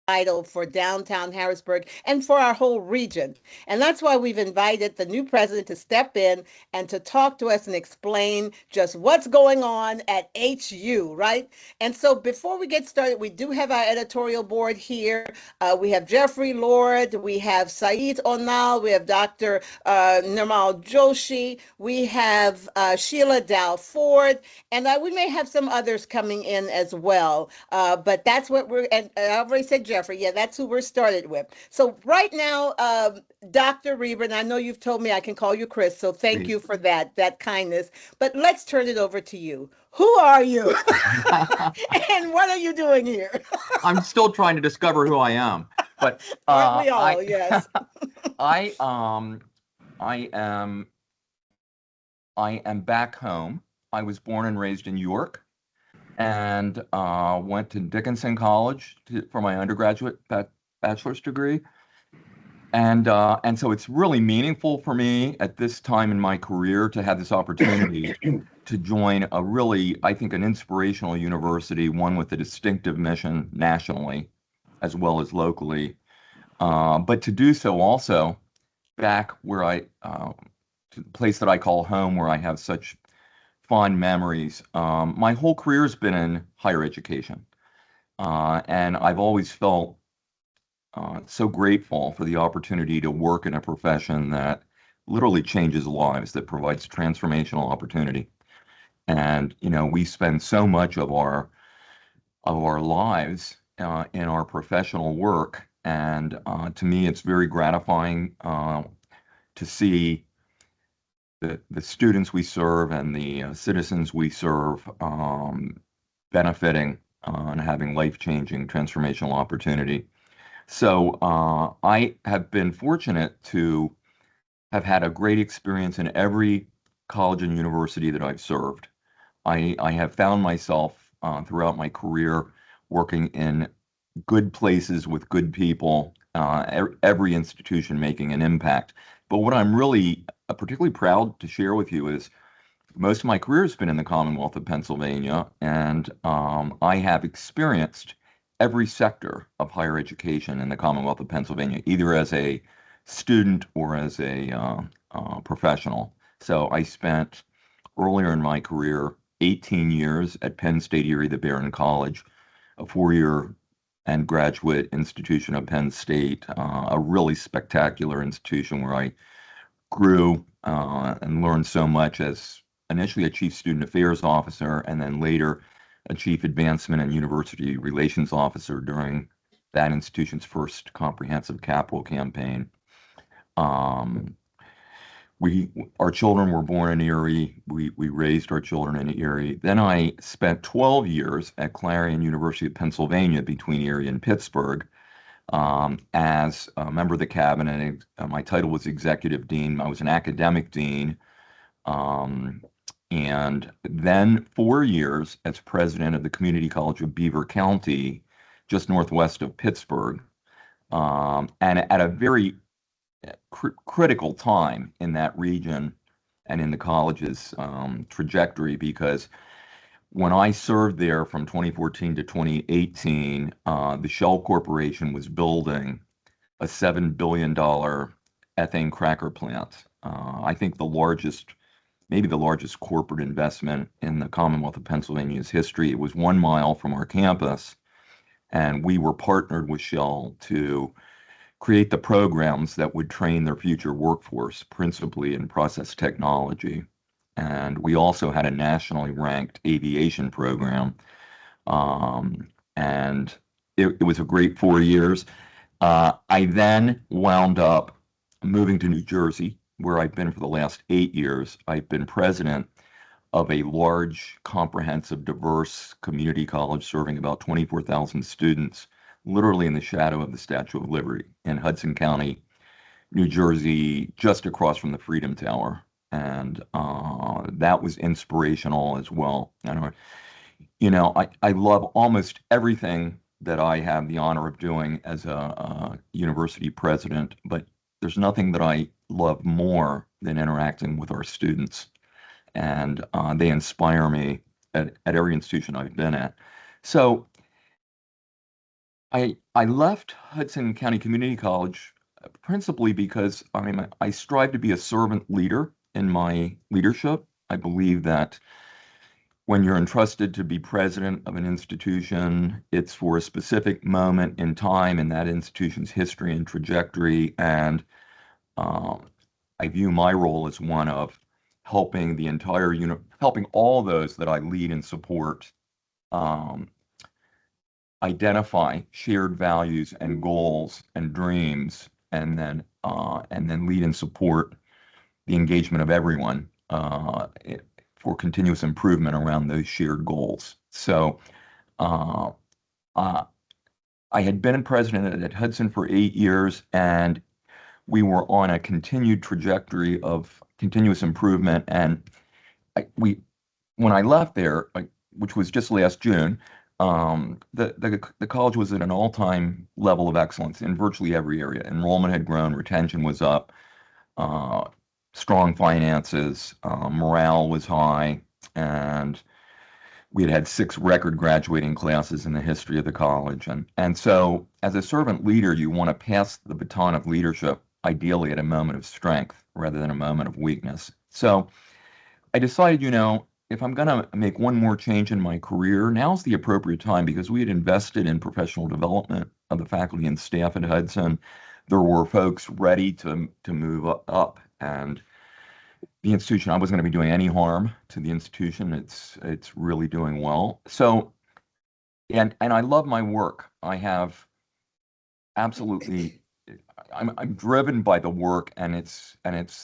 vital for downtown Harrisburg and for our whole region. And that's why we've invited the new president to step in and to talk to us and explain just what's going on at HU, right? And so before we get started, we do have our editorial board here. We have Jeffrey Lord, we have Saeed Onal, we have Dr. Nirmal Joshi, we have Sheila Dow Ford, and we may have some others coming in as well. But that's what and I already said Jeffrey. Yeah, that's who we're started with. So right now, Dr. Reber, and I know you've told me I can call you Chris, so thank Great. you for that kindness. But let's turn it over to you. Who are you? And what are you doing here? I'm still trying to discover who I am, but Aren't we I all? Yes. I I am I am back home. I was born and raised in York, and went to Dickinson College for my undergraduate bachelor's degree. And so it's really meaningful for me at this time in my career to have this opportunity to join a really, I think, an inspirational university, one with a distinctive mission nationally as well as locally. But to do so also back where to the place that I call home, where I have such fond memories. My whole career has been in higher education, and I've always felt so grateful for the opportunity to work in a profession that literally changes lives, that provides transformational opportunity. And we spend so much of our lives in our professional work, and to me, it's very gratifying to see the students we serve and the citizens we serve benefiting and having life-changing transformational opportunity. So I have been fortunate to have had a great experience in every college and university that I've served. I have found myself throughout my career working in good places with good people, every institution making an impact. But what I'm really particularly proud to share with you is most of my career has been in the Commonwealth of Pennsylvania, and I have experienced every sector of higher education in the Commonwealth of Pennsylvania, either as a student or as a professional. So I spent earlier in my career 18 years at Penn State Erie, the Barron College, a four-year and graduate institution of Penn State, a really spectacular institution where I grew and learned so much as initially a chief student affairs officer and then later a chief advancement and university relations officer during that institution's first comprehensive capital campaign. Um, our children were born in Erie. We raised our children in Erie. Then I spent 12 years at Clarion University of Pennsylvania between Erie and Pittsburgh as a member of the cabinet. My title was executive dean. I was an academic dean. Um, and then 4 years as president of the Community College of Beaver County, just northwest of Pittsburgh. And at a very critical time in that region and in the college's trajectory, because when I served there from 2014 to 2018, the Shell Corporation was building a $7 billion ethane cracker plant. I think maybe the largest corporate investment in the Commonwealth of Pennsylvania's history. It was 1 mile from our campus, and we were partnered with Shell to create the programs that would train their future workforce, principally in process technology. And we also had a nationally ranked aviation program. And it was a great 4 years. I then wound up moving to New Jersey, where I've been for the last 8 years. I've been president of a large, comprehensive, diverse community college serving about 24,000 students, literally in the shadow of the Statue of Liberty in Hudson County, New Jersey, just across from the Freedom Tower. And that was inspirational as well. And, I love almost everything that I have the honor of doing as a university president, but there's nothing that I love more than interacting with our students. And they inspire me at every institution I've been at. So I left Hudson County Community College principally because I strive to be a servant leader in my leadership. I believe that when you're entrusted to be president of an institution, it's for a specific moment in time in that institution's history and trajectory. And um, I view my role as one of helping the entire helping all those that I lead and support um, identify shared values and goals and dreams, and then lead and support the engagement of everyone for continuous improvement around those shared goals. So uh, uh, I had been president at Hudson for 8 years, and we were on a continued trajectory of continuous improvement. And we when I left there, which was just last June, the college was at an all-time level of excellence in virtually every area. Enrollment had grown, retention was up, uh, strong finances, morale was high, and we had had 6 record graduating classes in the history of the college. And so, as a servant leader, you want to pass the baton of leadership, ideally at a moment of strength rather than a moment of weakness. So I decided, if I'm going to make one more change in my career, now's the appropriate time because we had invested in professional development of the faculty and staff at Hudson. There were folks ready to move up, and the institution, I wasn't going to be doing any harm to the institution. It's really doing well. So, and I love my work. I have absolutely I'm driven by the work, and it's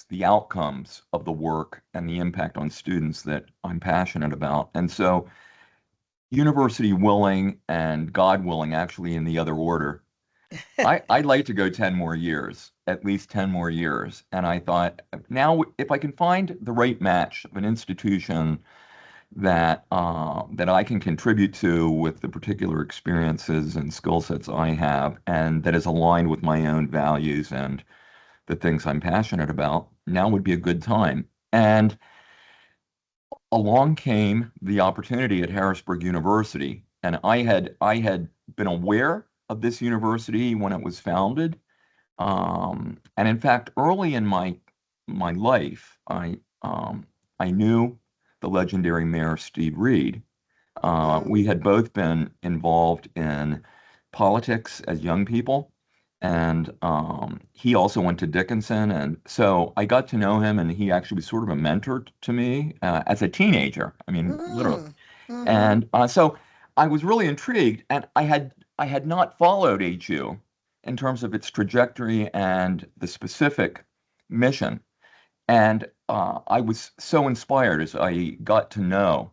the outcomes of the work and the impact on students that I'm passionate about. And so university willing and God willing, actually in the other order, I'd like to go 10 more years, at least 10 more years. And I thought, now if I can find the right match of an institution that I can contribute to with the particular experiences and skill sets I have, and that is aligned with my own values and the things I'm passionate about, now would be a good time. And along came the opportunity at Harrisburg University, and I had been aware of this university when it was founded. And in fact, early in my life, I knew the legendary Mayor Steve Reed. We had both been involved in politics as young people, and he also went to Dickinson, and so I got to know him, and he actually was sort of a mentor to me as a teenager. I mean, literally. Mm, mm-hmm. And so I was really intrigued, and I had not followed HU in terms of its trajectory and the specific mission. And I was so inspired as I got to know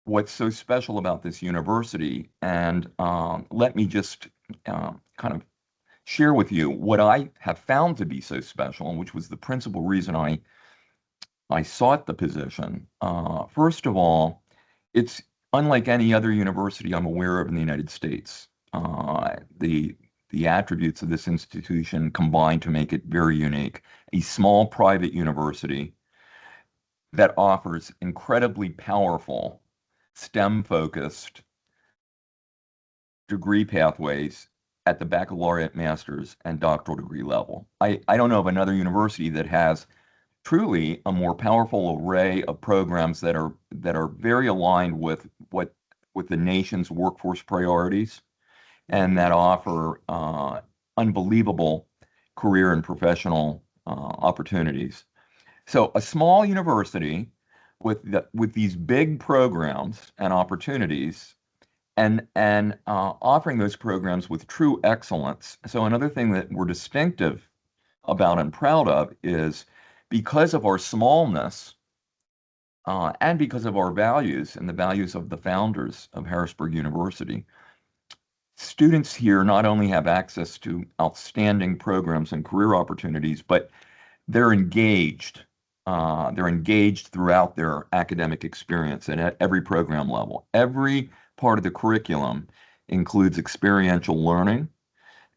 what's so special about this university. And let me just kind of share with you what I have found to be so special, and which was the principal reason I sought the position. First of all, it's unlike any other university I'm aware of in the United States. The attributes of this institution combine to make it very unique. A small private university that offers incredibly powerful STEM-focused degree pathways at the baccalaureate, master's, and doctoral degree level. I don't know of another university that has truly a more powerful array of programs that are very aligned with the nation's workforce priorities, and that offer unbelievable career and professional opportunities. So a small university with these big programs and opportunities, and offering those programs with true excellence. So another thing that we're distinctive about and proud of is, because of our smallness, and because of our values and the values of the founders of Harrisburg University, students here not only have access to outstanding programs and career opportunities, but they're engaged. They're engaged throughout their academic experience and at every program level. Every part of the curriculum includes experiential learning.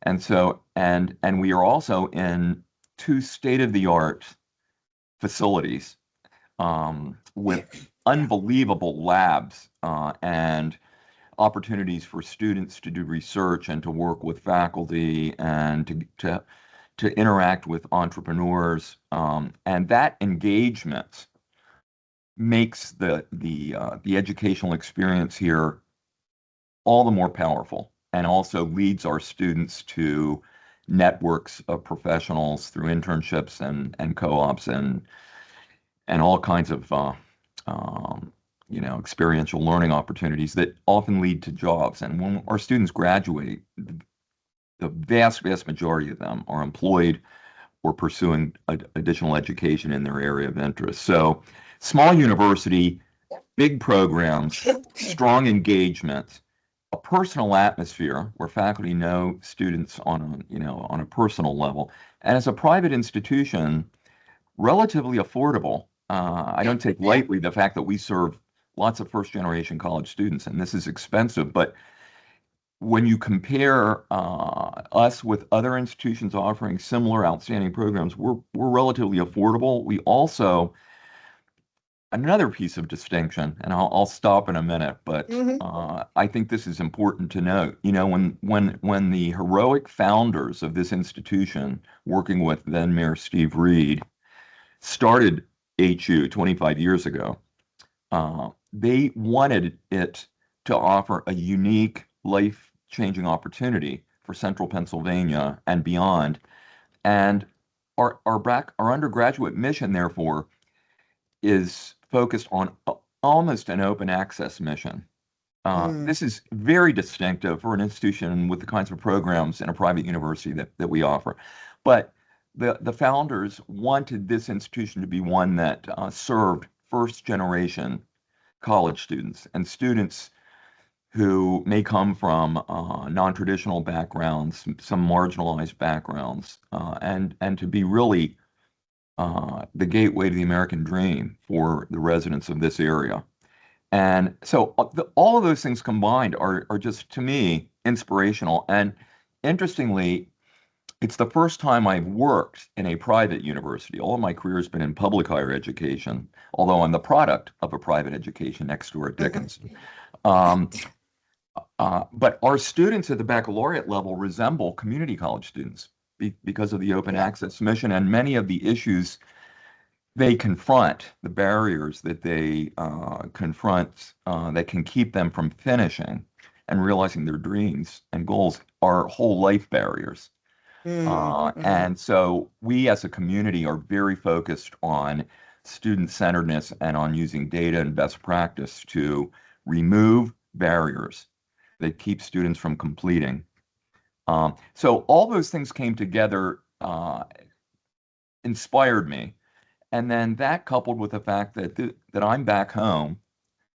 And we are also in 2 state-of-the-art facilities with unbelievable labs and opportunities for students to do research and to work with faculty and to interact with entrepreneurs, and that engagement makes the educational experience here all the more powerful, and also leads our students to networks of professionals through internships and co-ops and all kinds of experiential learning opportunities that often lead to jobs. And when our students graduate, the vast majority of them are employed or pursuing additional education in their area of interest. So, small university, big programs, strong engagement, a personal atmosphere where faculty know students on a personal level, and as a private institution, relatively affordable. I don't take lightly the fact that we serve lots of first generation college students, and this is expensive, but when you compare us with other institutions offering similar outstanding programs, we're relatively affordable. We also, another piece of distinction, and I'll stop in a minute, but I think this is important to note. When the heroic founders of this institution, working with then Mayor Steve Reed, started HU 25 years ago, they wanted it to offer a unique life-changing opportunity for Central Pennsylvania and beyond. And our undergraduate mission, therefore, is focused on almost an open access mission. This is very distinctive for an institution with the kinds of programs in a private university that we offer. But the founders wanted this institution to be one that served first generation college students and students who may come from non-traditional backgrounds, some marginalized backgrounds, and to be really the gateway to the American dream for the residents of this area. And so all of those things combined are just, to me, inspirational. And interestingly, it's the first time I've worked in a private university. All of my career has been in public higher education, although I'm the product of a private education next door at Dickens. But our students at the baccalaureate level resemble community college students because of the open access mission and many of the issues they confront, the barriers that they confront that can keep them from finishing and realizing their dreams and goals are whole life barriers. And so we as a community are very focused on student-centeredness and on using data and best practice to remove barriers that keep students from completing. So all those things came together, inspired me. And then that coupled with the fact that I'm back home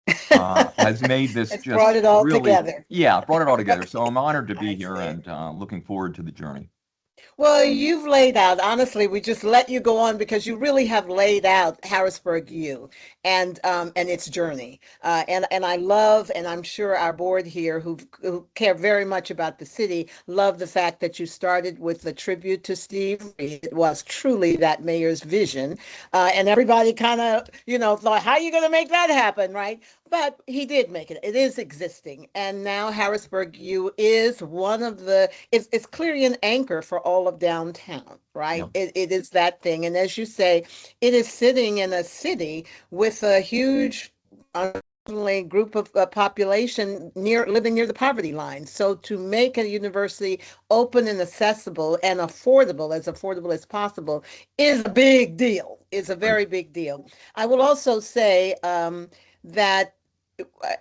has made this It's just brought it all really, together. brought it all together. So I'm honored to be I here see. and looking forward to the journey. Well, you've laid out, honestly, we just let you go on because you really have laid out Harrisburg U and its journey. And I love, and I'm sure our board here who care very much about the city, love the fact that you started with the tribute to Steve Reed. It was truly that mayor's vision. And everybody kind of, thought, how are you going to make that happen, right? But he did make it. It is existing. And now Harrisburg U is one of it's clearly an anchor for all of downtown, right? Yeah. It is that thing. And as you say, it is sitting in a city with a huge, unfortunately, group of population living near the poverty line. So to make a university open and accessible and affordable as possible, is a big deal. Is a Right. very big deal. I will also say that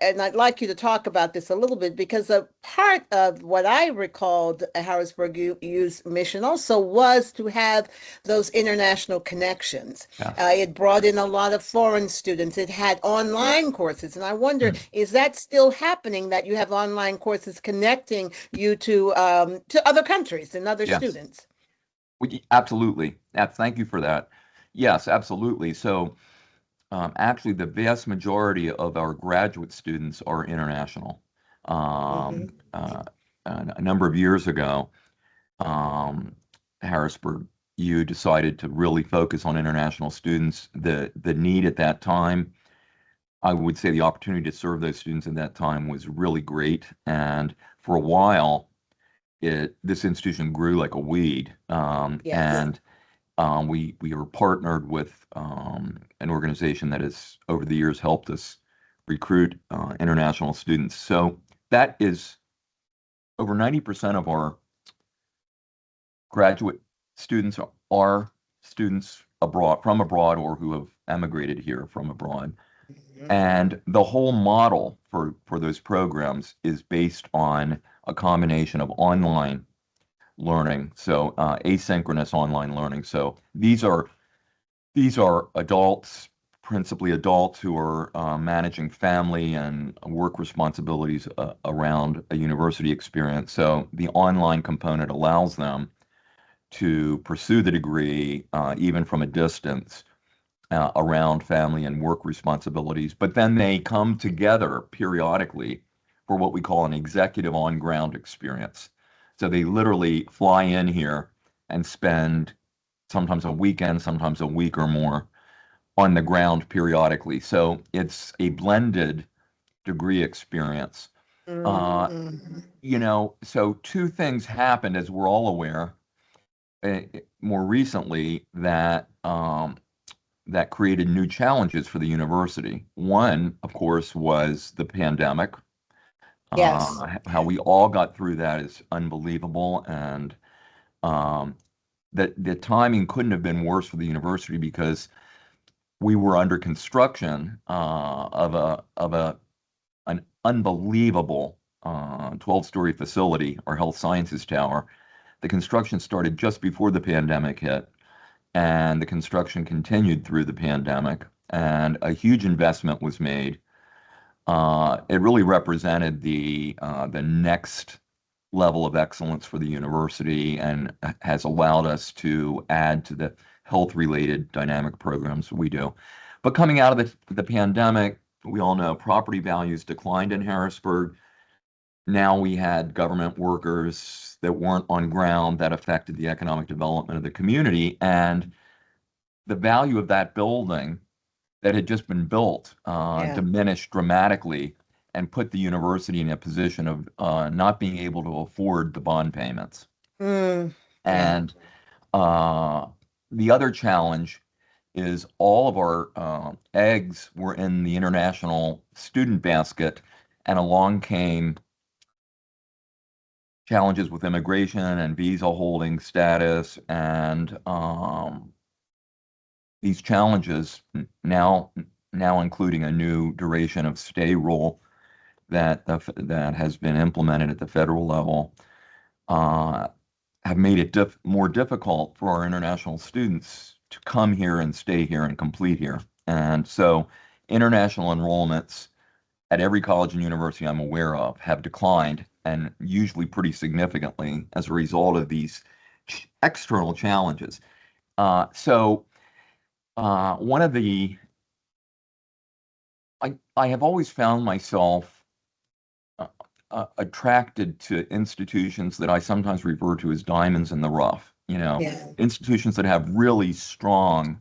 and I'd like you to talk about this a little bit because a part of what I recalled Harrisburg U's mission also was to have those international connections. Yes. It brought in a lot of foreign students. It had online courses, and I wonder, Mm. is that still happening? That you have online courses connecting you to other countries and other Yes. students? Absolutely. Thank you for that. Yes, absolutely. So actually, the vast majority of our graduate students are international. Um, Hmm. uh, a number of years ago, um, Harrisburg U decided to really focus on international students. The need at that time I would say the opportunity to serve those students at that time was really great. And for a while, this institution grew like a weed. Yes. And we were partnered with an organization that has over the years helped us recruit international students. So that is over 90% of our graduate students are students abroad, from abroad, or who have emigrated here from abroad. Mhm. And the whole model for those programs is based on a combination of online learning, so asynchronous online learning. So these are adults, principally adults, who are managing family and work responsibilities around a university experience. So the online component allows them to pursue the degree even from a distance around family and work responsibilities. But then they come together periodically for what we call an executive on-ground experience. So they literally fly in here and spend sometimes a weekend, sometimes a week or more on the ground periodically. So it's a blended degree experience. Uh, Mhm. so two things happened, as we're all aware, more recently that created new challenges for the university. One, of course, was the pandemic. Yes. How we all got through that is unbelievable, and um, the timing couldn't have been worse for the university because we were under construction of an unbelievable 12-story facility, our health sciences tower. The construction started just before the pandemic hit, and the construction continued through the pandemic, and a huge investment was made. It really represented the next level of excellence for the university and has allowed us to add to the health-related dynamic programs we do. But coming out of the pandemic, we all know property values declined in Harrisburg. Now we had government workers that weren't on ground that affected the economic development of the community. And the value of that building that had just been built Yeah. diminished dramatically and put the university in a position of not being able to afford the bond payments. Mm. Yeah. And uh, the other challenge is all of our eggs were in the international student basket, and along came challenges with immigration and visa holding status, and these challenges now including a new duration of stay rule that has been implemented at the federal level, uh, have made it more difficult for our international students to come here and stay here and complete here. And so international enrollments at every college and university I'm aware of have declined, and usually pretty significantly as a result of these external challenges. One of the I have always found myself uh, attracted to institutions that I sometimes refer to as diamonds in the rough. Yeah. Institutions that have really strong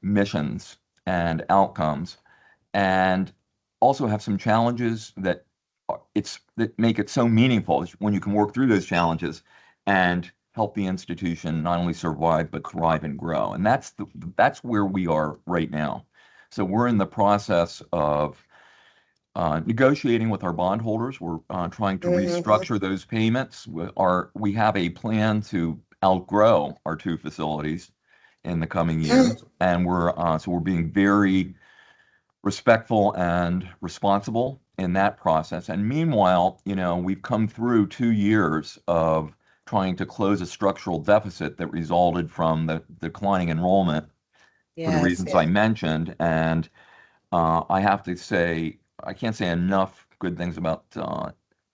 missions and outcomes, and also have some challenges that make it so meaningful when you can work through those challenges and help the institution not only survive but thrive and grow. And that's where we are right now. So we're in the process of negotiating with our bondholders. We're trying to Mhm. restructure those payments. We have a plan to outgrow our two facilities in the coming years, and we're being very respectful and responsible in that process. And meanwhile, we've come through 2 years of trying to close a structural deficit that resulted from the declining enrollment for the Yes. reasons I Yes. mentioned. And I have to say, I can't say enough good things about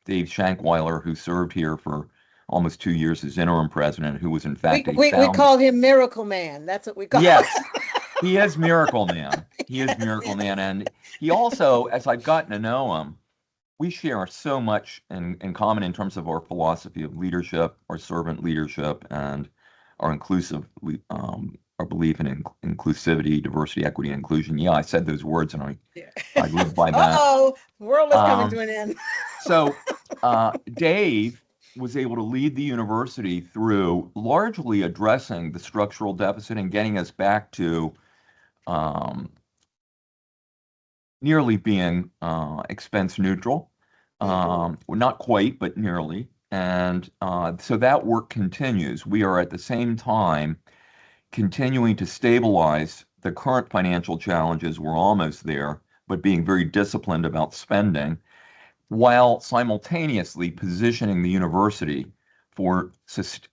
Dave Shankweiler, who served here for almost 2 years as interim president, who was in We fact a we we found. call him Miracle Man. That's what we call Yes, he is Miracle Man. He is yes, Miracle yes. Man. And he also, as I've gotten to know him, we share so much in common in terms of our philosophy of leadership, our servant leadership, and our inclusive our belief in inclusivity, diversity, equity, and inclusion. Yeah, I said those words, and Yeah. I live by that. Uh-oh, the world is coming to Um, an end. so Dave was able to lead the university through largely addressing the structural deficit and getting us back to um, nearly being expense neutral. Hmm. Well, not quite, but nearly. And so that work continues. We are at the same time continuing to stabilize the current financial challenges. We're almost there, but being very disciplined about spending while simultaneously positioning the university for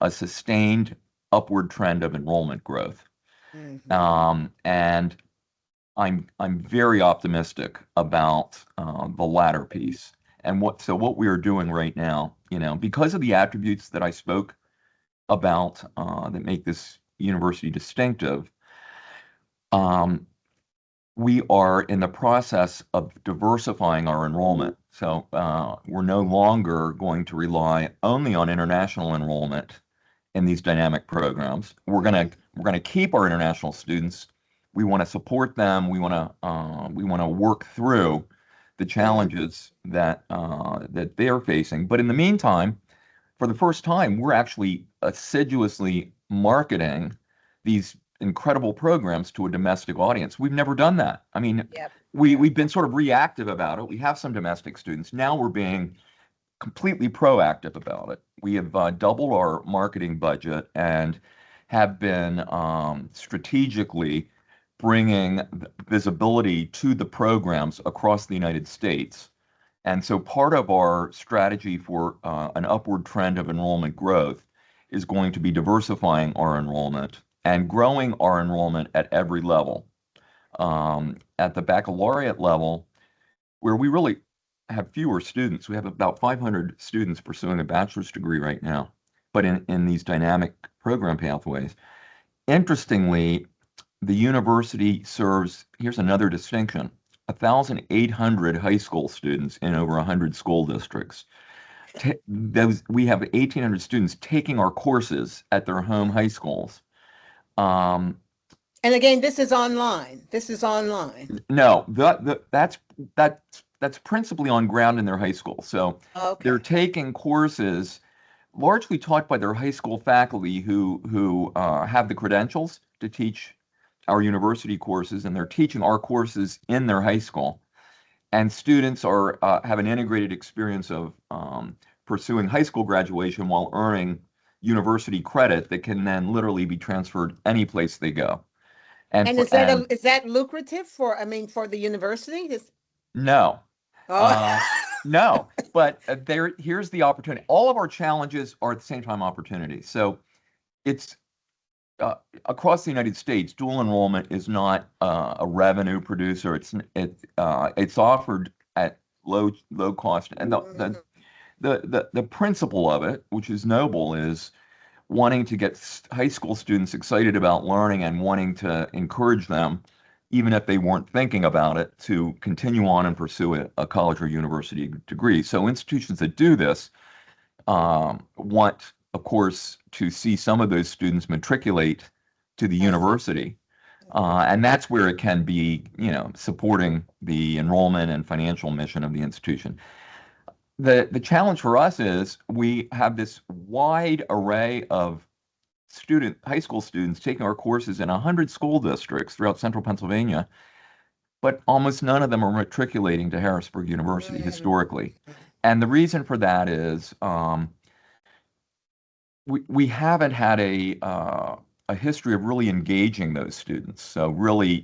a sustained upward trend of enrollment growth. Hmm. And I'm very optimistic about the latter piece. And what we are doing right now, because of the attributes that I spoke about that make this university distinctive, um, we are in the process of diversifying our enrollment. So we're no longer going to rely only on international enrollment in these dynamic programs. We're gonna keep our international students. We want to support them. We want to work through the Hmm. challenges that they're facing. But in the meantime, for the first time, we're actually assiduously marketing these incredible programs to a domestic audience. We've never done that. I mean, Yep. we Yep. we've been sort of reactive about it. We have some domestic students. Now we're being completely proactive about it. We have doubled our marketing budget and have been strategically bringing visibility to the programs across the United States. And so part of our strategy for an upward trend of enrollment growth is going to be diversifying our enrollment and growing our enrollment at every level. At the baccalaureate level, where we really have fewer students, we have about 500 students pursuing a bachelor's degree right now, but in these dynamic program pathways. Interestingly, the university serves, here's another distinction, 1,800 high school students in over 100 school districts. We have 1,800 students taking our courses at their home high schools. Um, And again, this is online. This is online. no, that's principally on ground in their high school. So they're Okay. taking courses largely taught by their high school faculty who have the credentials to teach our university courses, and they're teaching our courses in their high school. And students are have an integrated experience of pursuing high school graduation while earning university credit that can then literally be transferred any place they go. And And for and is that lucrative for, I mean, for the university? no, Oh. uh, no, but here's the opportunity. All of our challenges are at the same time opportunities. So it's across the United States, dual enrollment is not a revenue producer. It's offered at low cost, and Mhm. the principle of it, which is noble, is wanting to get high school students excited about learning and wanting to encourage them, even if they weren't thinking about it, to continue on and pursue a college or university degree. So institutions that do this want, of course, to see some of those students matriculate to the I see. university. Okay. And that's where it can be, supporting the enrollment and financial mission of the institution. The challenge for us is we have this wide array of high school students taking our courses in 100 school districts throughout central Pennsylvania, but almost none of them are matriculating to Harrisburg University Mhm. historically. And the reason for that is we haven't had a history of really engaging those students. So really,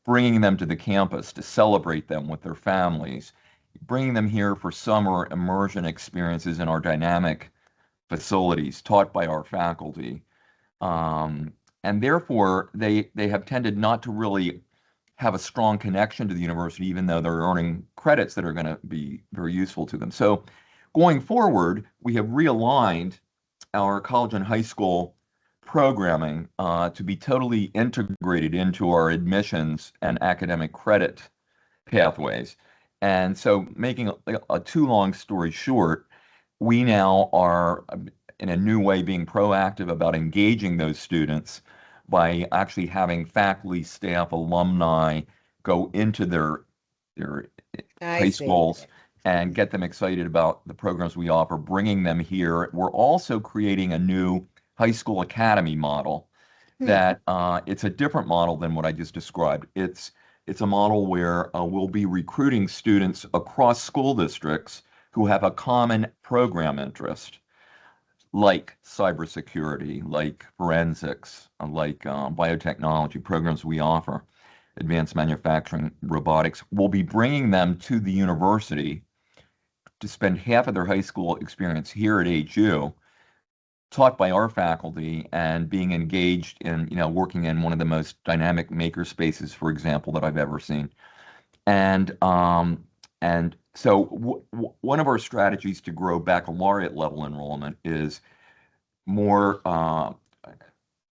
bringing them to the campus to celebrate them with their families, bringing them here for summer immersion experiences in our dynamic facilities taught by our faculty. Um, and therefore, they have tended not to really have a strong connection to the university, even though they're earning credits that are going to be very useful to them. So going forward, we have realigned our college and high school programming to be totally integrated into our admissions and academic credit pathways. And so, making a too long story short, we now are in a new way being proactive about engaging those students by actually having faculty, staff, alumni go into their I high see. schools and get them excited about the programs we offer, bringing them here. We're also creating a new high school academy model Hmm. that it's a different model than what I just described. It's a model where we'll be recruiting students across school districts who have a common program interest, like cybersecurity, like forensics, like biotechnology programs we offer, advanced manufacturing, robotics. We'll be bringing them to the university to spend half of their high school experience here at HU, taught by our faculty and being engaged in, working in one of the most dynamic maker spaces, for example, that I've ever seen. And so one of our strategies to grow baccalaureate level enrollment is more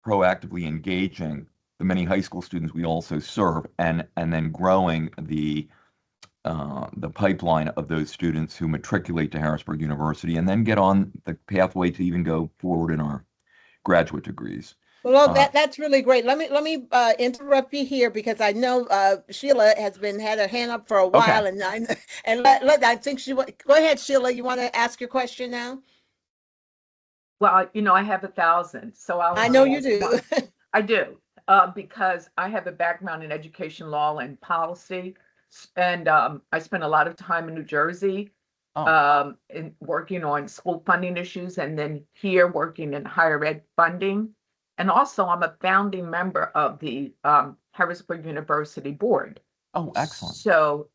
proactively engaging the many high school students we also serve, and then growing the pipeline of those students who matriculate to Harrisburg University and then get on the pathway to even go forward in our graduate degrees. Well, Uh, that's really great. Let me interrupt you here because I know Sheila has been had her hand up for a okay. while, and I think go ahead, Sheila. You want to ask your question now? Well, I have 1,000, so I'll I just know you ask do. one. I do, because I have a background in education law and policy, and I spent a lot of time in New Jersey, Oh, in working on school funding issues, and then here working in higher ed funding. And also, I'm a founding member of the Harrisburg University board. oh, excellent. So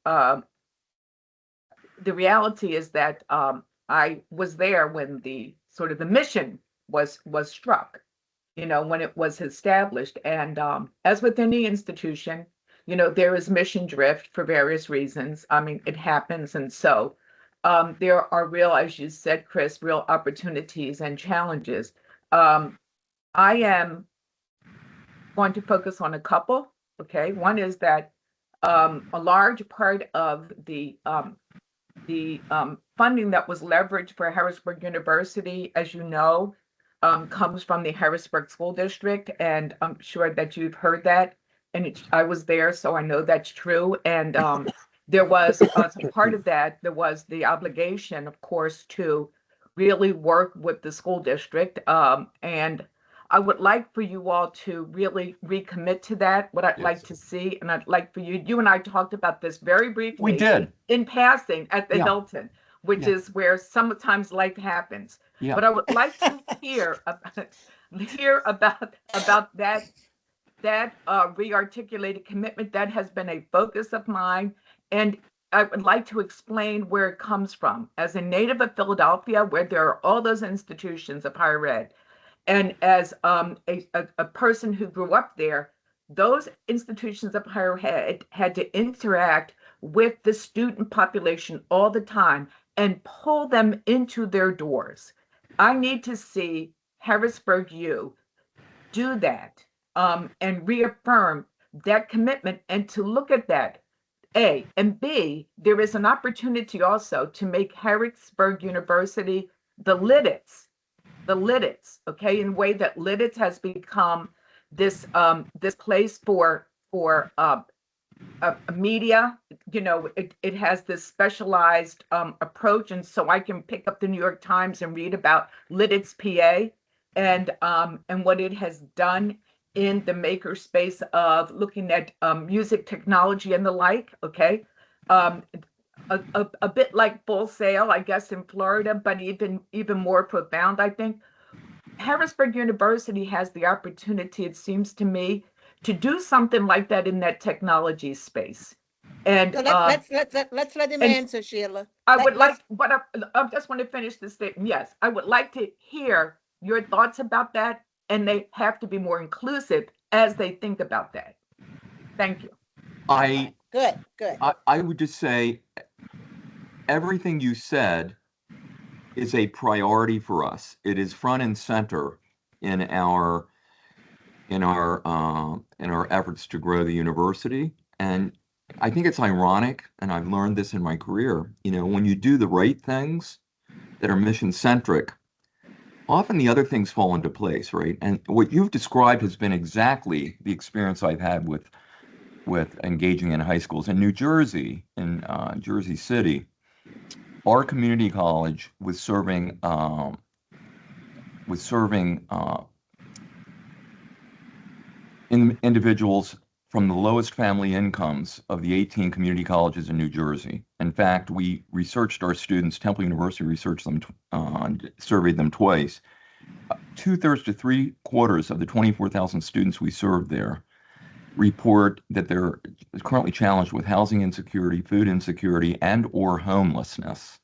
the reality is that I was there when the sort of the mission was struck, when it was established. And as with any institution, there is mission drift for various reasons. I mean, it happens, and so there are real, as you said, Chris, real opportunities and challenges. Um, I am going to focus on a couple. Okay, one is that a large part of the funding that was leveraged for Harrisburg University, as you know, comes from the Harrisburg School District, and I'm sure that you've heard that. And I was there, so I know that's true. And there was, as a part of that, there was the obligation, of course, to really work with the school district. And I would like for you all to really recommit to that, what I'd like Yes, to see. And I'd like for you and I talked about this very we briefly did. in passing at the Yeah, Hilton, which yeah, is where sometimes life happens. yeah. But I would like to hear about that rearticulated commitment that has been a focus of mine, and I would like to explain where it comes from. As a native of Philadelphia, where there are all those institutions of higher ed, and as a person who grew up there, those institutions of higher ed had to interact with the student population all the time and pull them into their doors. I need to see Harrisburg U do that, and reaffirm that commitment and to look at that. A and B, there is an opportunity also to make Harrisburg University the Lidditz, okay, in a way that Lidditz has become this place for media. It has this specialized approach, and so I can pick up the New York Times and read about Lidditz, PA, and what it has done in the maker space of looking at music technology and the like. Okay, um, a bit like Full Sail, I guess, in Florida, but even more profound, I think. Harrisburg University has the opportunity, it seems to me, to do something like that in that technology space. And So let's let him and answer, Sheila. I would Let like, let's but I just want to finish this statement. Yes, I would like to hear your thoughts about that, and they have to be more inclusive as they think about that. Thank you. Okay. I, Good, good. I would just say everything you said is a priority for us. It is front and center in our efforts to grow the university. And I think it's ironic, and I've learned this in my career, when you do the right things that are mission centric, often the other things fall into place, right? And what you've described has been exactly the experience I've had with engaging in high schools. In New Jersey, in Jersey City, our community college was serving individuals from the lowest family incomes of the 18 community colleges in New Jersey. In fact, we researched our students. Temple University researched them, surveyed them twice. 2/3 to 3/4 of the 24,000 students we served there report that they're currently challenged with housing insecurity, food insecurity, and or homelessness.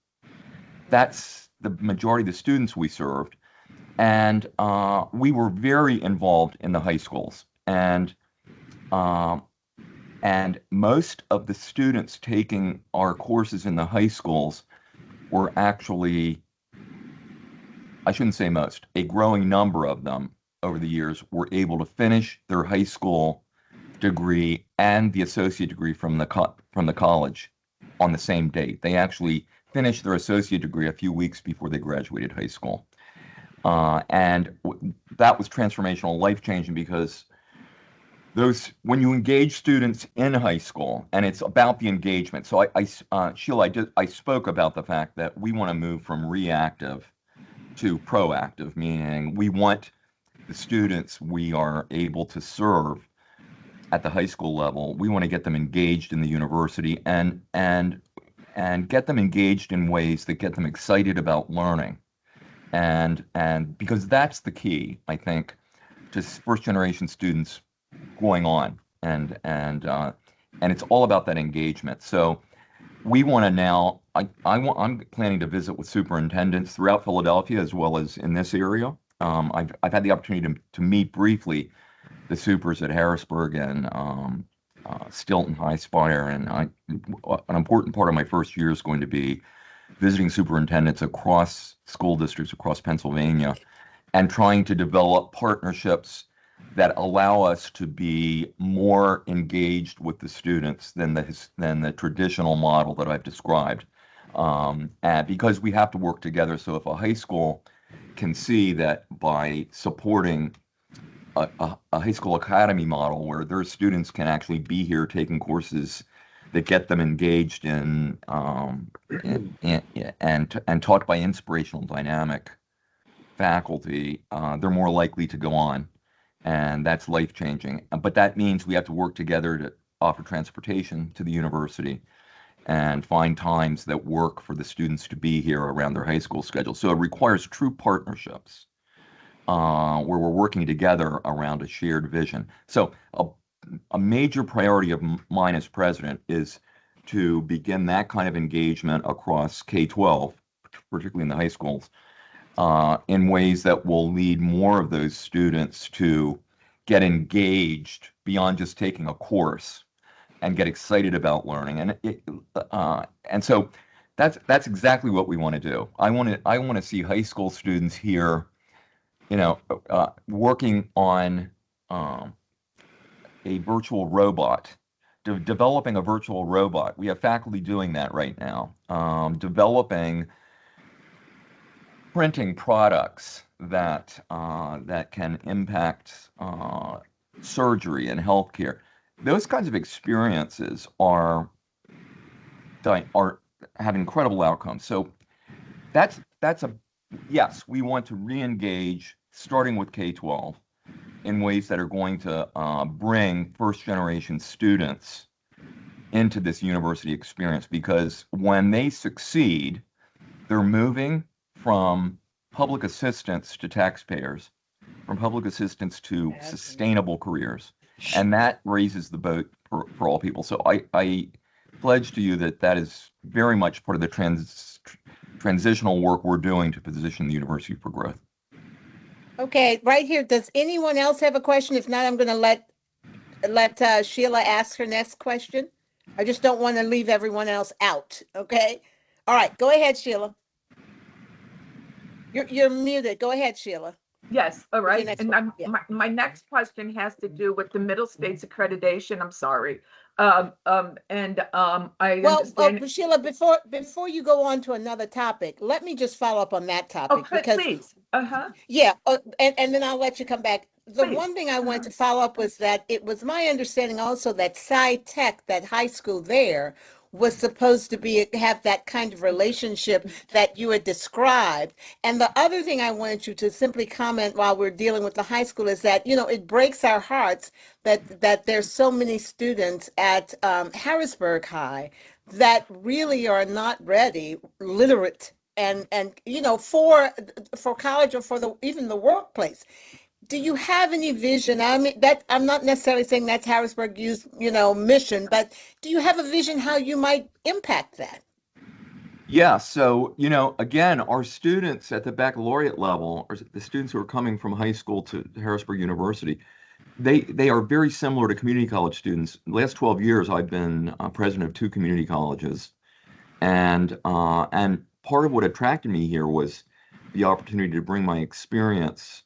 That's the majority of the students we served. And we were very involved in the high schools. And most of the students taking our courses in the high schools were actually, I shouldn't say most, a growing number of them over the years were able to finish their high school degree and the associate degree from the college on the same date. They actually finished their associate degree a few weeks before they graduated high school. And that was transformational, life-changing, because when you engage students in high school, and it's about the engagement. So Sheila, I spoke about the fact that we want to move from reactive to proactive, meaning we want the students we are able to serve at the high school level. We want to get them engaged in the university and get them engaged in ways that get them excited about learning. And because that's the key, I think, to first generation students going on, and it's all about that engagement. So we want to now. I'm planning to visit with superintendents throughout Philadelphia as well as in this area. I've had the opportunity to meet briefly the supers at Harrisburg and Stilton High Spire, and an important part of my first year is going to be visiting superintendents across school districts across Pennsylvania and trying to develop partnerships that allow us to be more engaged with the students than the traditional model that I've described. And because we have to work together. So if a high school can see that by supporting a high school academy model where their students can actually be here taking courses that get them engaged in and taught by inspirational, dynamic faculty, they're more likely to go on, and that's life-changing. But that means we have to work together to offer transportation to the university and find times that work for the students to be here around their high school schedule. So it requires true partnerships where we're working together around a shared vision. So a major priority of mine as president is to begin that kind of engagement across K-12, particularly in the high schools, in ways that will lead more of those students to get engaged beyond just taking a course and get excited about learning. And so that's exactly what we want to do. I want to see high school students here, working on a virtual robot, developing a virtual robot. We have faculty doing that right now, developing printing products that can impact surgery and healthcare. Those kinds of experiences have incredible outcomes. So that's yes, we want to re-engage, starting with K-12, in ways that are going to bring first-generation students into this university experience, because when they succeed, they're moving from public assistance to taxpayers, from public assistance to sustainable careers, and that raises the boat for all people. So I pledge to you that is very much part of the transitional work we're doing to position the university for growth. Okay, right here. Does anyone else have a question? If not, I'm going to let Sheila ask her next question. I just don't want to leave everyone else out. Okay. All right. Go ahead, Sheila. You're muted. Go ahead, Sheila. Yes, all right. And yeah. my next question has to do with the middle states accreditation. I'm sorry. I understand. Sheila, before you go on to another topic, let me just follow up on that topic, because please. Uh-huh. Yeah, and then I'll let you come back. The Please. one thing I wanted Uh-huh. to follow up was that it was my understanding also that Sci Tech, that high school there, was supposed to be have that kind of relationship that you had described. And the other thing I wanted you to simply comment while we're dealing with the high school is that, it breaks our hearts that there's so many students at Harrisburg High that really are not ready, literate and for college or for the even the workplace. Do you have any vision? I mean, that I'm not necessarily saying that's Harrisburg U's mission, but do you have a vision how you might impact that? Yeah, so, again, our students at the baccalaureate level, or the students who are coming from high school to Harrisburg University, they are very similar to community college students. The last 12 years, I've been president of two community colleges, and part of what attracted me here was the opportunity to bring my experience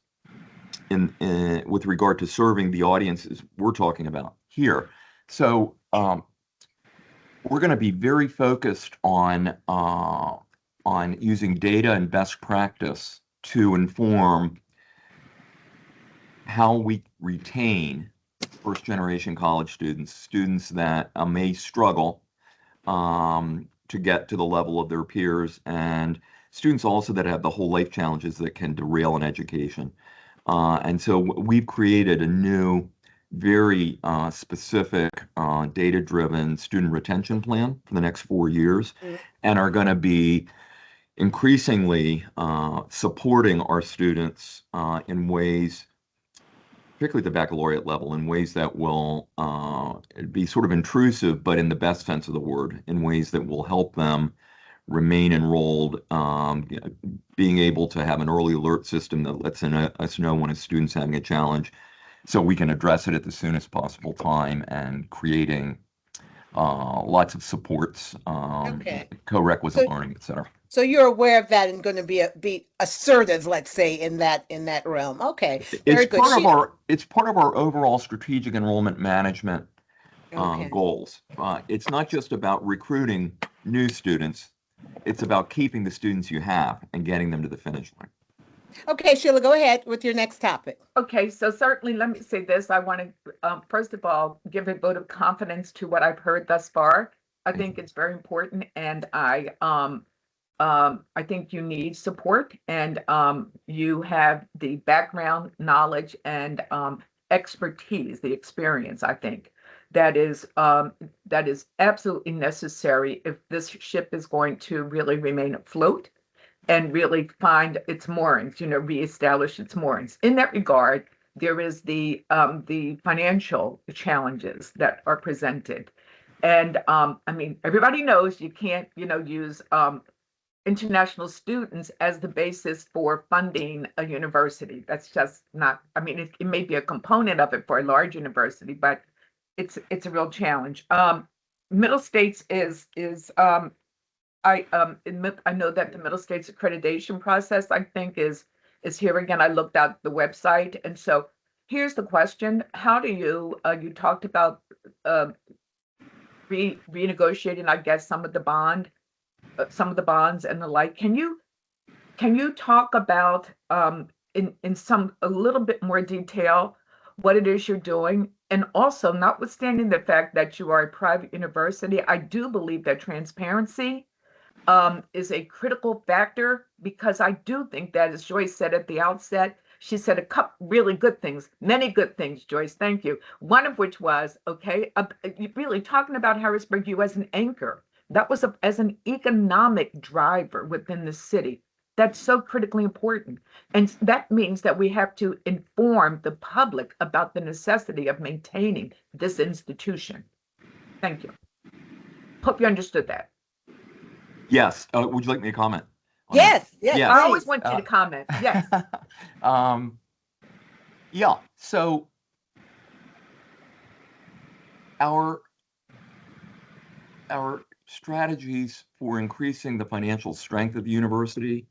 in with regard to serving the audiences we're talking about here. So we're going to be very focused on using data and best practice to inform how we retain first generation college students that may struggle to get to the level of their peers, and students also that have the whole life challenges that can derail an education. And so we've created a new, very specific, data-driven student retention plan for the next 4 years, Mm. and are going to be increasingly supporting our students in ways, particularly at the baccalaureate level, in ways that will be sort of intrusive, but in the best sense of the word, in ways that will help them remain enrolled, being able to have an early alert system that lets us know when a student's having a challenge so we can address it at the soonest possible time, and creating lots of supports, Okay. co-requisite So learning, et cetera. so you're aware of that and going to be assertive, let's say, in that realm. Okay. It's Very good. part of our overall strategic enrollment management Okay. goals. It's not just about recruiting new students, it's about keeping the students you have and getting them to the finish line. Okay, Sheila, go ahead with your next topic. Okay, so certainly let me say this. I want to, first of all, give a vote of confidence to what I've heard thus far. I Thank think you. it's very important, and I think you need support, and you have the background knowledge and expertise, the experience, I think, that is absolutely necessary if this ship is going to really remain afloat and really find its moorings, reestablish its moorings. In that regard, there is the financial challenges that are presented. And I mean, everybody knows you can't, use international students as the basis for funding a university. That's just not, I mean, it may be a component of it for a large university, but it's a real challenge. Middle States is I know that the Middle States accreditation process, I think, is here again. I looked at the website, and so here's the question: how do you talked about uh, renegotiating, I guess, some of the bonds and the like. Can you talk about in some a little bit more detail what it is you're doing? And also, notwithstanding the fact that you are a private university, I do believe that transparency is a critical factor, because I do think that, as Joyce said at the outset, she said a couple really good things, many good things, Joyce, thank you. One of which was, okay, really talking about Harrisburg U as an anchor. That was as an economic driver within the city. That's so critically important. And that means that we have to inform the public about the necessity of maintaining this institution. Thank you. Hope you understood that. Yes. Would you like me to comment on that? Yes, yes, Yes. I always please. want you to comment. Yes. um, yeah. So our our strategies for increasing the financial strength of the university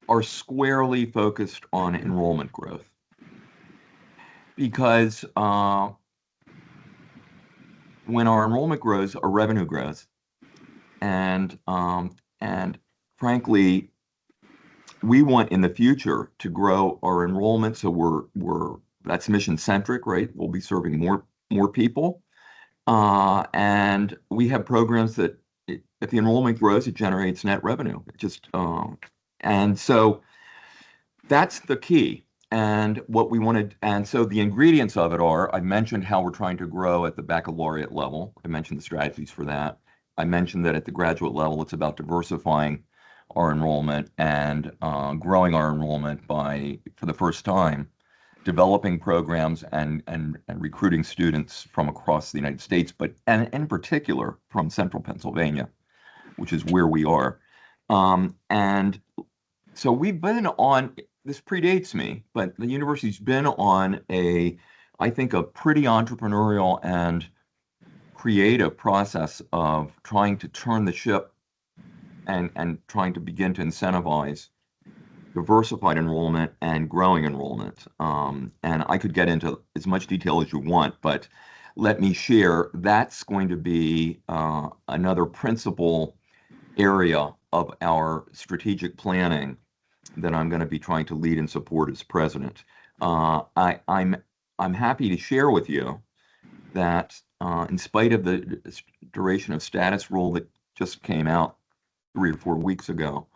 are squarely focused on enrollment growth, because when our enrollment grows, our revenue grows, and frankly, we want in the future to grow our enrollment. So that's mission centric, right? We'll be serving more people. And we have programs that if the enrollment grows, it generates net revenue. And so that's the key. And what we wanted, and so the ingredients of it are, I mentioned how we're trying to grow at the baccalaureate level. I mentioned the strategies for that. I mentioned that at the graduate level, it's about diversifying our enrollment and growing our enrollment by, for the first time, developing programs and recruiting students from across the United States, but and in particular from Central Pennsylvania, which is where we are. And so we've been on, this predates me, but the university's been on I think, a pretty entrepreneurial and creative process of trying to turn the ship and trying to begin to incentivize diversified enrollment and growing enrollment. And I could get into as much detail as you want, but let me share that's going to be another principal area of our strategic planning that I'm going to be trying to lead and support as president. I'm happy to share with you that in spite of the duration of status rule that just came out 3 or 4 weeks ago,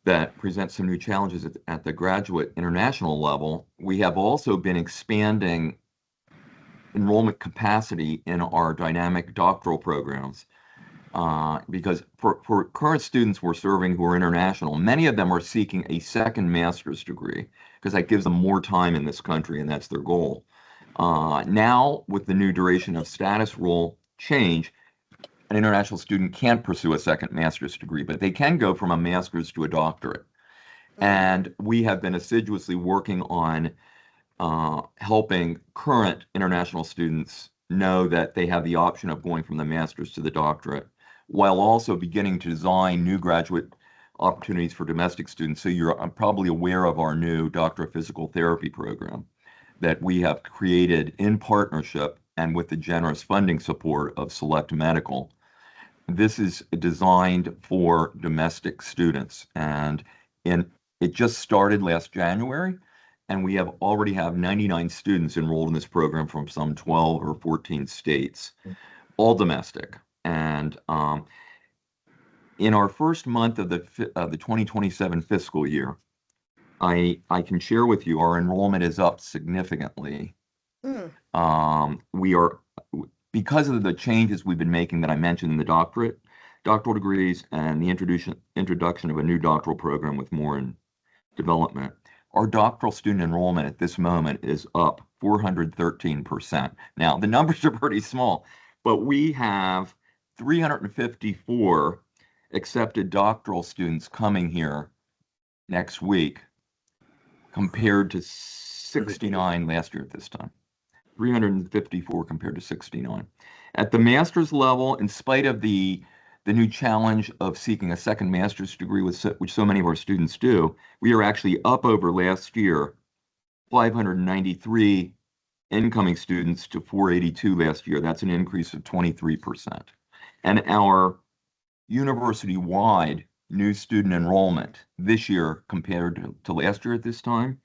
that presents some new challenges at the graduate international level, we have also been expanding enrollment capacity in our dynamic doctoral programs. Because for current students we're serving who are international, many of them are seeking a second master's degree because that gives them more time in this country, and that's their goal. Now, with the new duration of status rule change, an international student can't pursue a second master's degree, but they can go from a master's to a doctorate. And we have been assiduously working on helping current international students know that they have the option of going from the master's to the doctorate, while also beginning to design new graduate opportunities for domestic students. So you're probably aware of our new Doctor of Physical Therapy program that we have created in partnership and with the generous funding support of Select Medical. This is designed for domestic students, and it just started last January, and we already have 99 students enrolled in this program from some 12 or 14 states, all domestic. And in our first month of the 2027 fiscal year, I can share with you our enrollment is up significantly. We are, because of the changes we've been making that I mentioned in the doctoral degrees and the introduction of a new doctoral program with more in development, our doctoral student enrollment at this moment is up 413%. Now, the numbers are pretty small, but we have 354 accepted doctoral students coming here next week compared to 69 last year at this time. 354 compared to 69. At the master's level, in spite of the new challenge of seeking a second master's degree, which so many of our students do, we are actually up over last year, 593 incoming students to 482 last year. That's an increase of 23%. And our university-wide new student enrollment this year compared to last year at this time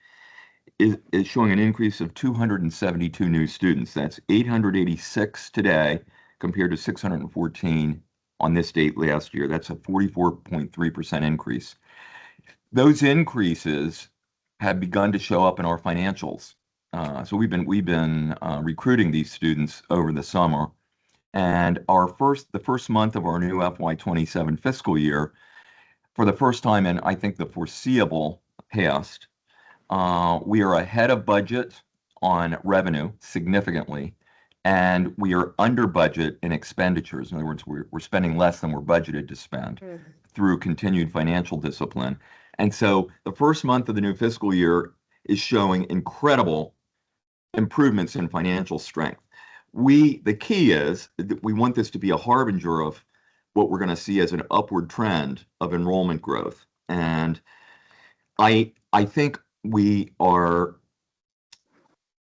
is showing an increase of 272 new students. That's 886 today compared to 614 on this date last year. That's a 44.3% increase. Those increases have begun to show up in our financials. So we've been recruiting these students over the summer, and the first month of our new FY27 fiscal year, for the first time in I think the foreseeable past, we are ahead of budget on revenue significantly, and we are under budget in expenditures. In other words, we're spending less than we're budgeted to spend through continued financial discipline. And so the first month of the new fiscal year is showing incredible improvements in financial strength. The key is that we want this to be a harbinger of what we're going to see as an upward trend of enrollment growth. And I think we are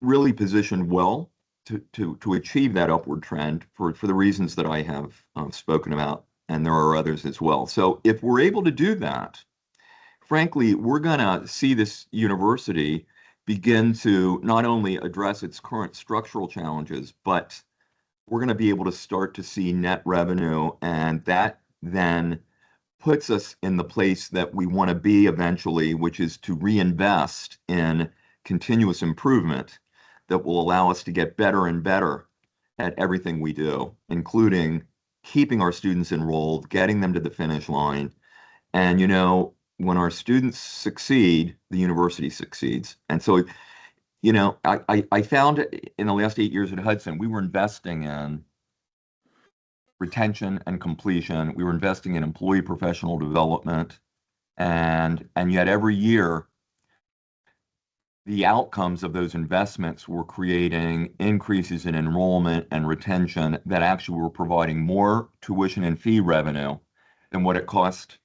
really positioned well to achieve that upward trend for the reasons that I have spoken about, and there are others as well. So if we're able to do that frankly, we're going to see this university begin to not only address its current structural challenges, but we're going to be able to start to see net revenue, and that then puts us in the place that we want to be eventually, which is to reinvest in continuous improvement that will allow us to get better and better at everything we do, including keeping our students enrolled, getting them to the finish line. And, when our students succeed, the university succeeds. And so, I found in the last 8 years at Hudson, we were investing in retention and completion. We were investing in employee professional development. And yet every year, the outcomes of those investments were creating increases in enrollment and retention that actually were providing more tuition and fee revenue than what it cost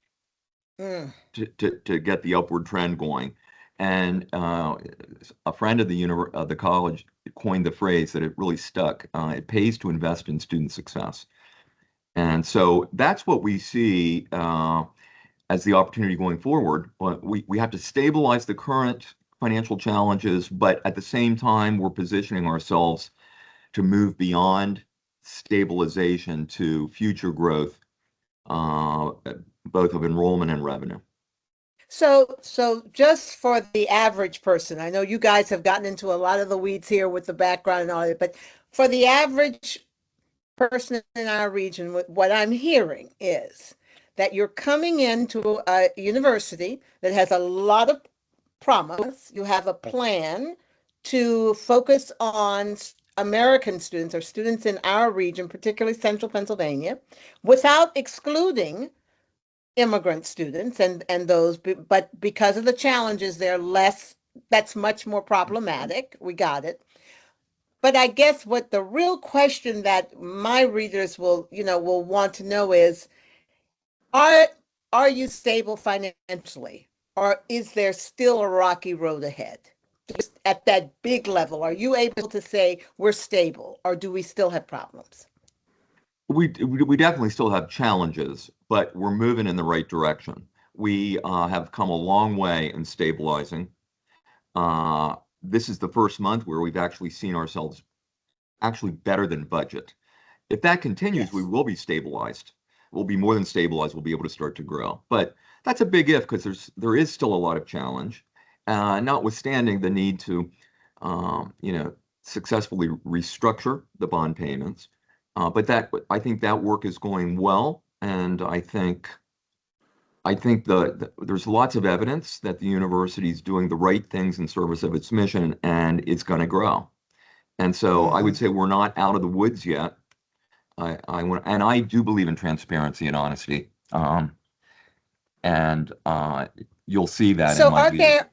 to get the upward trend going. And a friend of the college coined the phrase that it really stuck. It pays to invest in student success. And so that's what we see as the opportunity going forward. We have to stabilize the current financial challenges, but at the same time, we're positioning ourselves to move beyond stabilization to future growth, both of enrollment and revenue. So just for the average person, I know you guys have gotten into a lot of the weeds here with the background and all that, but for the average person in our region, what I'm hearing is that you're coming into a university that has a lot of promise. You have a plan to focus on American students or students in our region, particularly central Pennsylvania, without excluding immigrant students and those, but because of the challenges, they're less, that's much more problematic. We got it. But I guess what the real question that my readers will want to know is, are are you stable financially, or is there still a rocky road ahead? Just at that big level, are you able to say we're stable, or do we still have problems? We definitely still have challenges, but we're moving in the right direction. We have come a long way in stabilizing. This is the first month where we've actually seen ourselves actually better than budget. If that continues, we Yes. will be stabilized. We'll be more than stabilized. We'll be able to start to grow. But that's a big if, because there is still a lot of challenge, notwithstanding the need to, successfully restructure the bond payments. But I think that work is going well, and I think there's lots of evidence that the university is doing the right things in service of its mission, and it's going to grow. And so I would Hmm. say we're not out of the woods yet. And I do believe in transparency and honesty. And you'll see that in So my are leadership.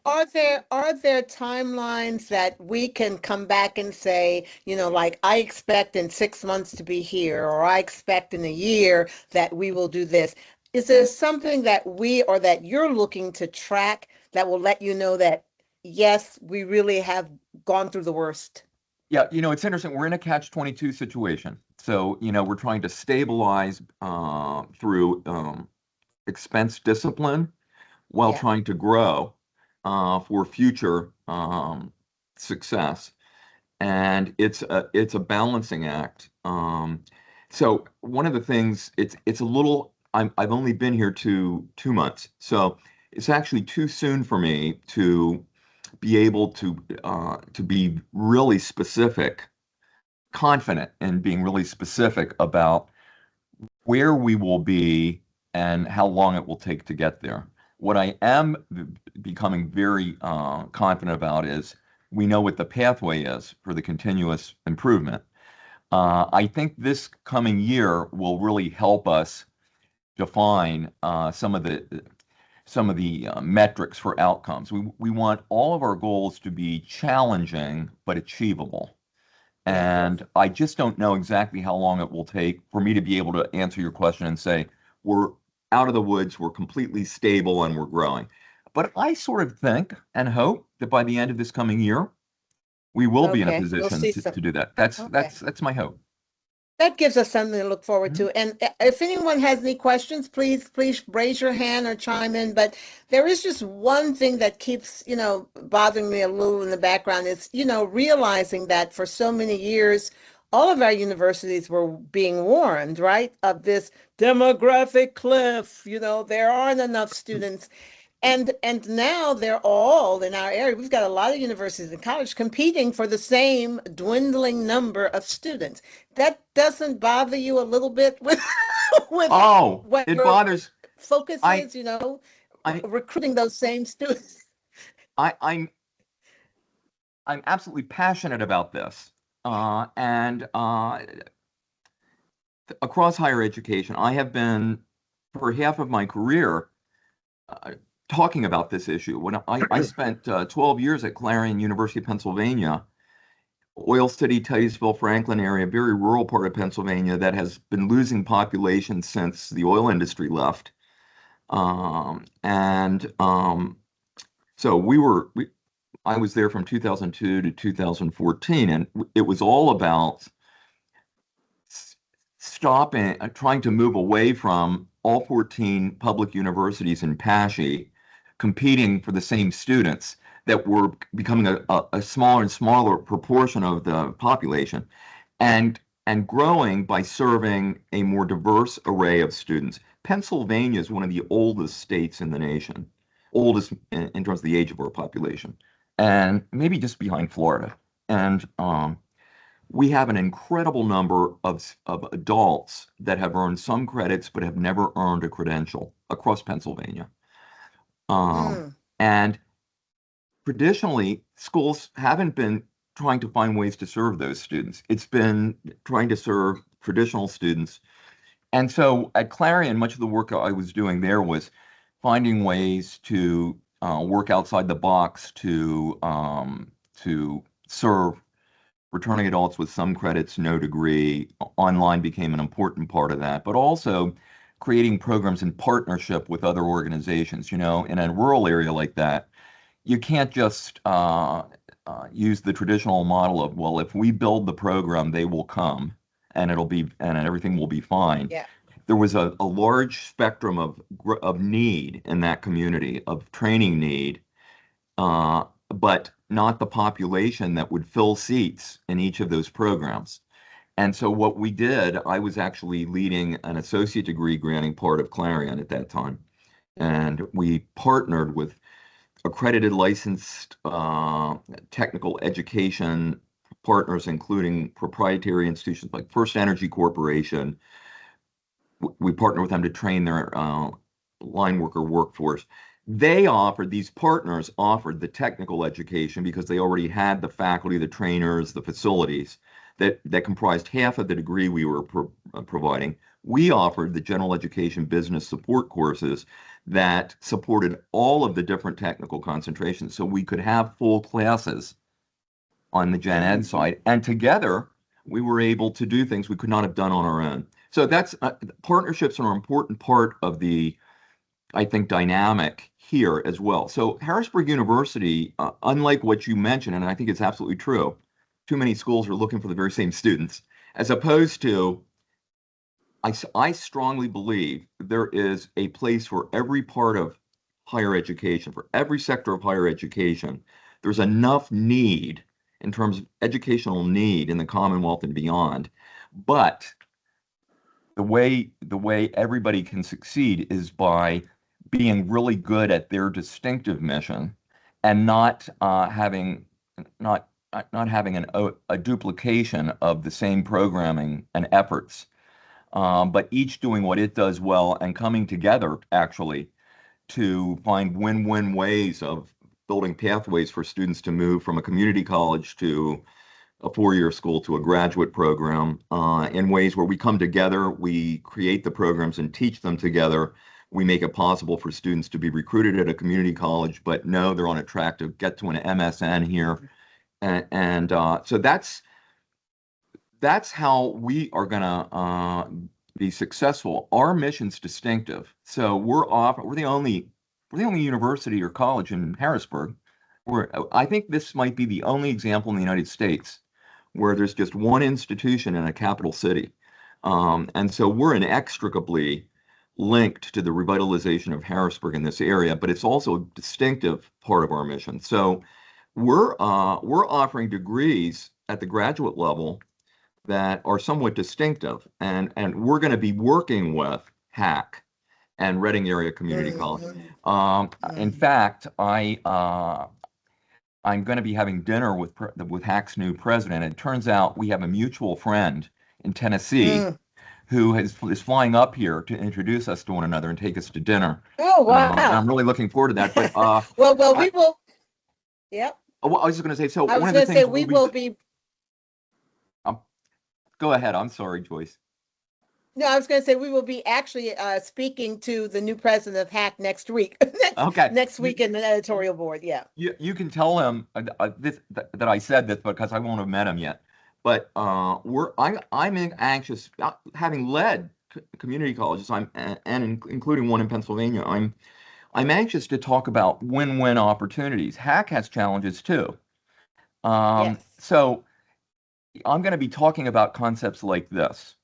there timelines that we can come back and say, like I expect in 6 months to be here, or I expect in a year that we will do this? Is there something that we or that you're looking to track that will let you know that yes, we really have gone through the worst? Yeah, it's interesting. We're in a catch-22 situation. So, we're trying to stabilize through expense discipline while Yeah. trying to grow for future success. And it's a balancing act. So one of the things, it's a little. I've only been here 2 months, so it's actually too soon for me to be able to be really specific, confident in being really specific about where we will be and how long it will take to get there. What I am becoming very confident about is we know what the pathway is for the continuous improvement. I think this coming year will really help us define some of the metrics for outcomes. We want all of our goals to be challenging but achievable. Yeah. And I just don't know exactly how long it will take for me to be able to answer your question and say, we're out of the woods, we're completely stable, and we're growing. But I sort of think and hope that by the end of this coming year, we will be in a Okay. We'll position see to some. do that. That's Okay. that's that's my hope. That gives us something to look forward Mhm. to. And if anyone has any questions, please raise your hand or chime in. But there is just one thing that keeps, bothering me a little in the background is, realizing that for so many years, all of our universities were being warned, right, of this demographic cliff. There aren't enough students. And now they're all in our area. We've got a lot of universities and colleges competing for the same dwindling number of students. That doesn't bother you a little bit with with Oh, what it your bothers. focus I is, I recruiting those same students. I'm absolutely passionate about this. And across higher education, I have been for half of my career uh, talking about this issue. When I spent 12 years at Clarion University of Pennsylvania, Oil City, Titusville, Franklin area, very rural part of Pennsylvania that has been losing population since the oil industry left. And so I was there from 2002 to 2014, and it was all about stopping, trying to move away from all 14 public universities in PASHE competing for the same students that were becoming a smaller and smaller proportion of the population, and and growing by serving a more diverse array of students. Pennsylvania is one of the oldest states in the nation, oldest in terms of the age of our population, and maybe just behind Florida. And we have an incredible number of adults that have earned some credits but have never earned a credential across Pennsylvania. Um, Mm. and traditionally, schools haven't been trying to find ways to serve those students. It's been trying to serve traditional students. And so at Clarion, much of the work I was doing there was finding ways to work outside the box to serve returning adults with some credits, no degree. Online became an important part of that, but also creating programs in partnership with other organizations. In a rural area like that, you can't just use the traditional model of, well, if we build the program, they will come and everything will be fine. Yeah. There was a large spectrum of need in that community, of training need, but not the population that would fill seats in each of those programs. And so what we did, I was actually leading an associate degree granting part of Clarion at that time. And we partnered with accredited licensed technical education partners, including proprietary institutions like First Energy Corporation. We partner with them to train their line worker workforce. These partners offered the technical education because they already had the faculty, the trainers, the facilities that comprised half of the degree we were providing. We offered the general education business support courses that supported all of the different technical concentrations. So we could have full classes on the gen ed side. And together, we were able to do things we could not have done on our own. So that's partnerships are an important part of the, I think, dynamic here as well. So Harrisburg University, unlike what you mentioned, and I think it's absolutely true, too many schools are looking for the very same students, as opposed to, I strongly believe there is a place for every part of higher education, for every sector of higher education. There's enough need in terms of educational need in the Commonwealth and beyond. But the way everybody can succeed is by being really good at their distinctive mission and not having a duplication of the same programming and efforts, but each doing what it does well and coming together actually to find win-win ways of building pathways for students to move from a community college to a four-year school to a graduate program in ways where we come together, we create the programs and teach them together. We make it possible for students to be recruited at a community college, but know they're on a track to get to an MSN here. So that's how we are going to be successful. Our mission's distinctive. So we're the only university or college in Harrisburg. I think this might be the only example in the United States where there's just one institution in a capital city. And so we're inextricably linked to the revitalization of Harrisburg in this area, but it's also a distinctive part of our mission. So we're offering degrees at the graduate level that are somewhat distinctive, and we're going to be working with HAC and Reading Area Community College. In fact, I'm going to be having dinner with HAC's new president. It turns out we have a mutual friend in Tennessee who is flying up here to introduce us to one another and take us to dinner. Oh, And I'm wow. really looking forward to that. But Well, I, we will. Yep. well, I was just going to say, so I one was of the going to say things we we'll be, will be. go ahead. I'm sorry, Joyce. No, I was going to say we will be actually speaking to the new president of HAC next week. Okay. Next week in the editorial board. Yeah. You can tell him that I said this because I won't have met him yet. But I'm anxious, having led community colleges, including one in Pennsylvania. I'm anxious to talk about win-win opportunities. HAC has challenges too. Yes. So I'm going to be talking about concepts like this.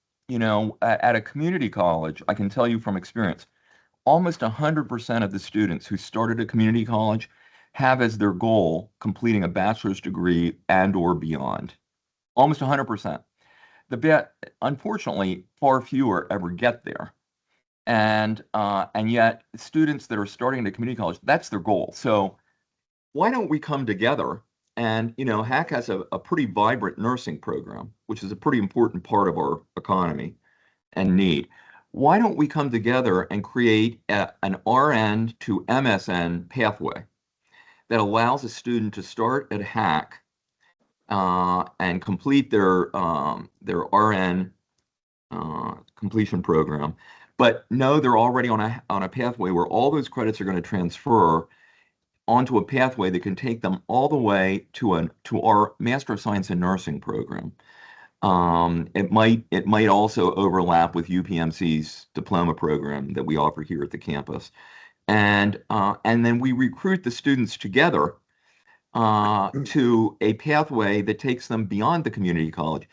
At a community college, I can tell you from experience, almost 100% of the students who started a community college have as their goal completing a bachelor's degree and or beyond. Almost 100%. Unfortunately, far fewer ever get there. And yet students that are starting at a community college, that's their goal. So why don't we come together? And HAC has a pretty vibrant nursing program, which is a pretty important part of our economy and need. Why don't we come together and create an RN to MSN pathway that allows a student to start at HAC and complete their RN completion program, but know they're already on a pathway where all those credits are going to transfer onto a pathway that can take them all the way to our Master of Science in Nursing program. It might also overlap with UPMC's diploma program that we offer here at the campus, and then we recruit the students together to a pathway that takes them beyond the community college.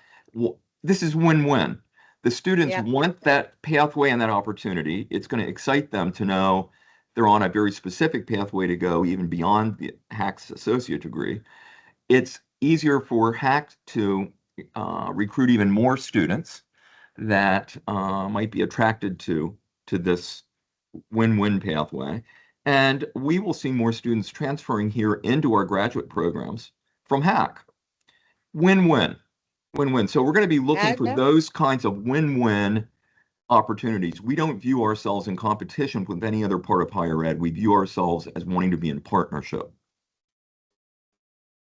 This is win-win. The students want that pathway and that opportunity. It's going to excite them to know they're on a very specific pathway to go even beyond the HAC's associate degree. It's easier for HAC to recruit even more students that might be attracted to this win-win pathway. And we will see more students transferring here into our graduate programs from HAC. Win-win, win-win. So we're going to be looking for those kinds of win-win opportunities. We don't view ourselves in competition with any other part of higher ed. We view ourselves as wanting to be in partnership.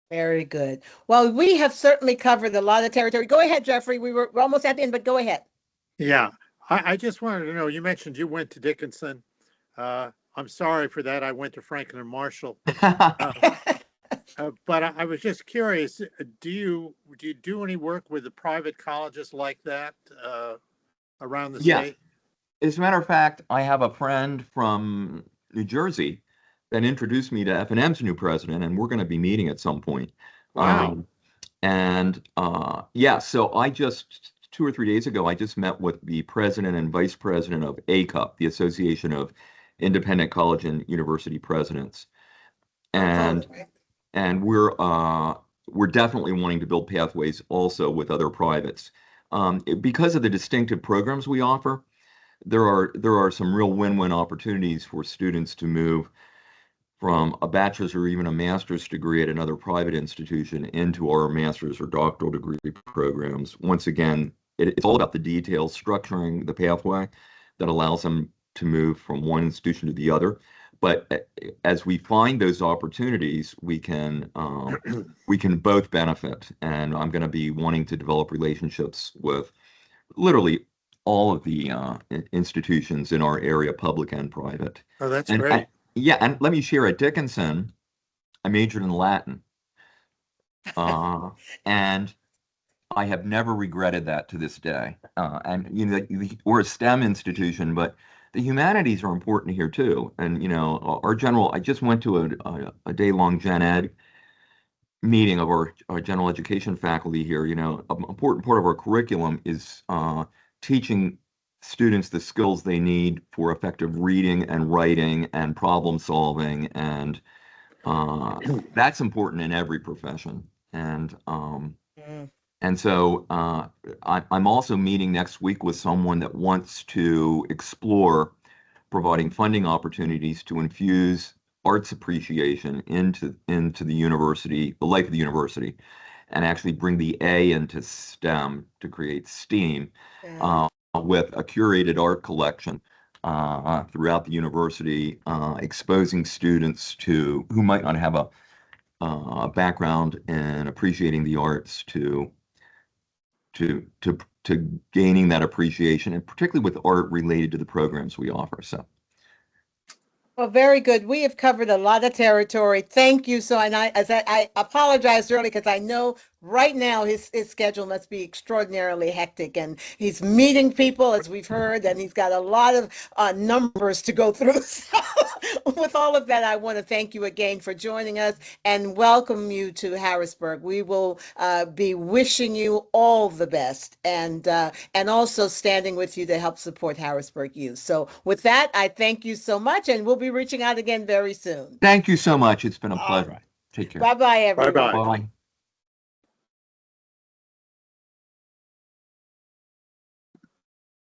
Very good. Well, we have certainly covered a lot of territory. Go ahead, Jeffrey. We're almost at the end, but go ahead. Yeah, I just wanted to know, you mentioned you went to Dickinson. I'm sorry for that. I went to Franklin and Marshall. But I was just curious, do you do any work with the private colleges like that around the state? As a matter of fact, I have a friend from New Jersey that introduced me to F&M's new president, and we're going to be meeting at some point. Wow. So I just 2 or 3 days ago, I just met with the president and vice president of ACUP, the Association of Independent College and University Presidents, and we're definitely wanting to build pathways also with other privates. Because of the distinctive programs we offer, there are some real win-win opportunities for students to move from a bachelor's or even a master's degree at another private institution into our master's or doctoral degree programs. Once again, it's all about the details, structuring the pathway that allows them to move from one institution to the other. But as we find those opportunities, we can both benefit. And I'm going to be wanting to develop relationships with literally all of the institutions in our area, public and private. Oh, that's great. And let me share, at Dickinson, I majored in Latin. And I have never regretted that to this day. We're a STEM institution, but the humanities are important here too. And I just went to a day-long gen ed meeting of our general education faculty here. An important part of our curriculum is teaching students the skills they need for effective reading and writing and problem solving, and that's important in every profession. Mm. And so I'm also meeting next week with someone that wants to explore providing funding opportunities to infuse arts appreciation into the university, the life of the university, and actually bring the A into STEM to create STEAM Yeah. with a curated art collection throughout the university, exposing students to who might not have a background in appreciating the arts to gaining that appreciation, and particularly with art related to the programs we offer. So. Well, very good. We have covered a lot of territory. Thank you. So, and I apologized earlier because I know right now his schedule must be extraordinarily hectic, and he's meeting people, as we've heard, and he's got a lot of numbers to go through. So, with all of that, I want to thank you again for joining us and welcome you to Harrisburg. We will be wishing you all the best, and also standing with you to help support Harrisburg youth. So, with that, I thank you so much, and we'll be reaching out again very soon. Thank you so much. It's been a All pleasure. right. Take care. Bye bye, everyone. Bye-bye. Bye.